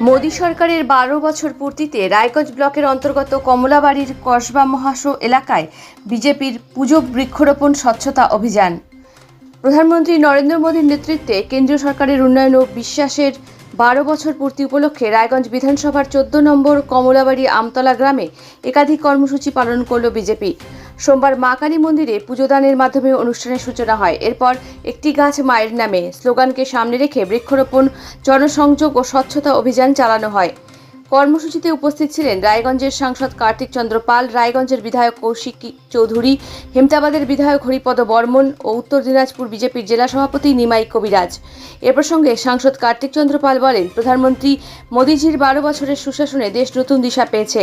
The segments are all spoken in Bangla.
মোদী সরকারের 12 বছর পূর্তিতে রায়গঞ্জ ব্লকের অন্তর্গত কমলাবাড়ির কসবা মহাশো এলাকায় বিজেপির পুজো বৃক্ষরোপণ স্বচ্ছতা অভিযান। প্রধানমন্ত্রী নরেন্দ্র মোদীর নেতৃত্বে কেন্দ্রীয় সরকারের উন্নয়ন ও বিশ্বাসের 12 বছর পূর্তি উপলক্ষে রায়গঞ্জ বিধানসভার 14 নম্বর কমলাবাড়ি আমতলা গ্রামে একাধিক কর্মসূচি পালন করল বিজেপি। সোমবার মা কালী মন্দিরে পুজোদানের মাধ্যমে অনুষ্ঠানের সূচনা হয়। এরপর একটি গাছ মায়ের নামে স্লোগানকে সামনে রেখে বৃক্ষরোপণ, জনসংযোগ ও স্বচ্ছতা অভিযান চালানো হয়। কর্মসূচিতে উপস্থিত ছিলেন রায়গঞ্জের সাংসদ কার্তিক চন্দ্র পাল, রায়গঞ্জের বিধায়ক কৌশিক চৌধুরী, হেমতাবাদের বিধায়ক হরিপদ বর্মন ও উত্তর দিনাজপুর বিজেপির জেলা সভাপতি নিমাই কবিরাজ। এ প্রসঙ্গে সাংসদ কার্তিক চন্দ্র পাল বলেন, প্রধানমন্ত্রী মোদীজির 12 বছরের সুশাসনে দেশ নতুন দিশা পেয়েছে।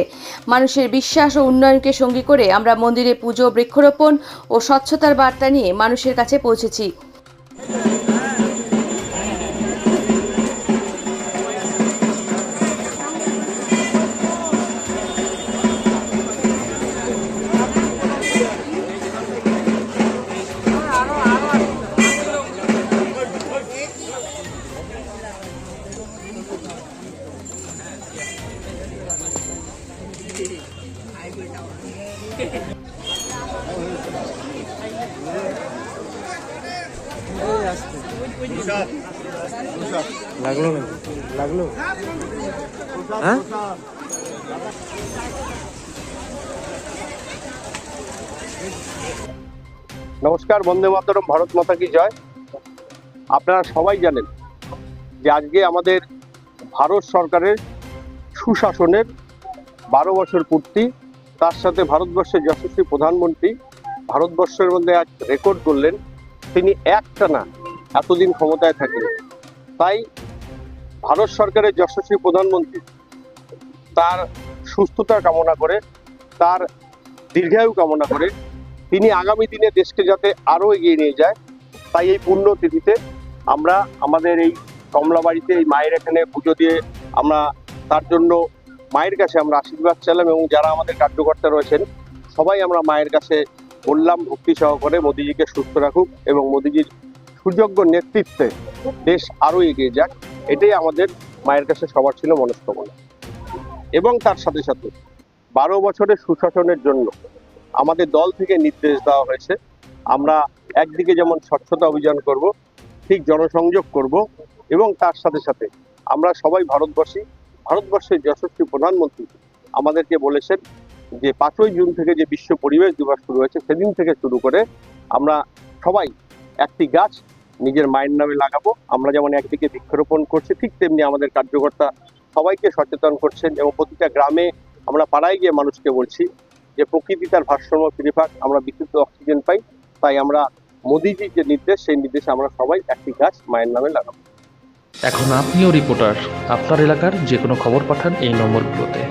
মানুষের বিশ্বাস ও উন্নয়নকে সঙ্গী করে আমরা মন্দিরে পুজো, বৃক্ষরোপণ ও স্বচ্ছতার বার্তা নিয়ে মানুষের কাছে পৌঁছেছি। লাগলো না লাগলো হ্যাঁ নমস্কার, বন্দে মাতরম, ভারত মাতা কি জয়। আপনারা সবাই জানেন যে আজকে আমাদের ভারত সরকারের সুশাসনের 12 বছর পূর্তি। তার সাথে ভারতবর্ষের যশস্বী প্রধানমন্ত্রী ভারতবর্ষের মধ্যে আজ রেকর্ড করলেন, তিনি একটানা এতদিন ক্ষমতায় থাকেন। তাই ভারত সরকারের যশস্বী প্রধানমন্ত্রী তার সুস্থতা কামনা করে, তার দীর্ঘায়ু কামনা করে, তিনি আগামী দিনে দেশকে যাতে আরও এগিয়ে নিয়ে যায়, তাই এই পুণ্যতিথিতে আমরা আমাদের এই কমলাবাড়িতে এই মায়ের এখানে পুজো দিয়ে আমরা তার জন্য মায়ের কাছে আমরা আশীর্বাদ চাইলাম এবং যারা আমাদের কার্যকর্তা রয়েছেন সবাই আমরা মায়ের কাছে বললাম ভক্তি সহকারে মোদীজিকে সুস্থ রাখুক এবং মোদীজির সুযোগ্য নেতৃত্বে দেশ আরও এগিয়ে যাক, এটাই আমাদের মায়ের কাছে সবার ছিল মনস্কামনা। এবং তার সাথে সাথে 12 বছরের সুশাসনের জন্য আমাদের দল থেকে নির্দেশ দেওয়া হয়েছে, আমরা একদিকে যেমন স্বচ্ছতা অভিযান করব, ঠিক জনসংযোগ করব এবং তার সাথে সাথে আমরা সবাই ভারতবর্ষের যশস্বী প্রধানমন্ত্রী আমাদেরকে বলেছেন যে 5ই জুন থেকে যে বিশ্ব পরিবেশ দিবস শুরু হয়েছে, সেদিন থেকে শুরু করে আমরা সবাই একটি গাছ নিজের মায়ের নামে লাগাবো। আমরা যেমন একদিকে বৃক্ষরোপণ করছি, ঠিক তেমনি আমাদের কার্যকর্তা সবাইকে সচেতন করছেন এবং প্রতিটা গ্রামে আমরা পাড়ায় গিয়ে মানুষকে বলছি যে প্রকৃতি তার ভারসাম্য ফিরে পাক, আমরা বিশুদ্ধ অক্সিজেন পাই। তাই আমরা মোদীজির যে নির্দেশ, সেই নির্দেশে আমরা সবাই একটি গাছ মায়ের নামে লাগাবো। এখন আপনিও রিপোর্টার, আপনার এলাকার যে কোনো খবর পাঠান এই নম্বরগুলোতে।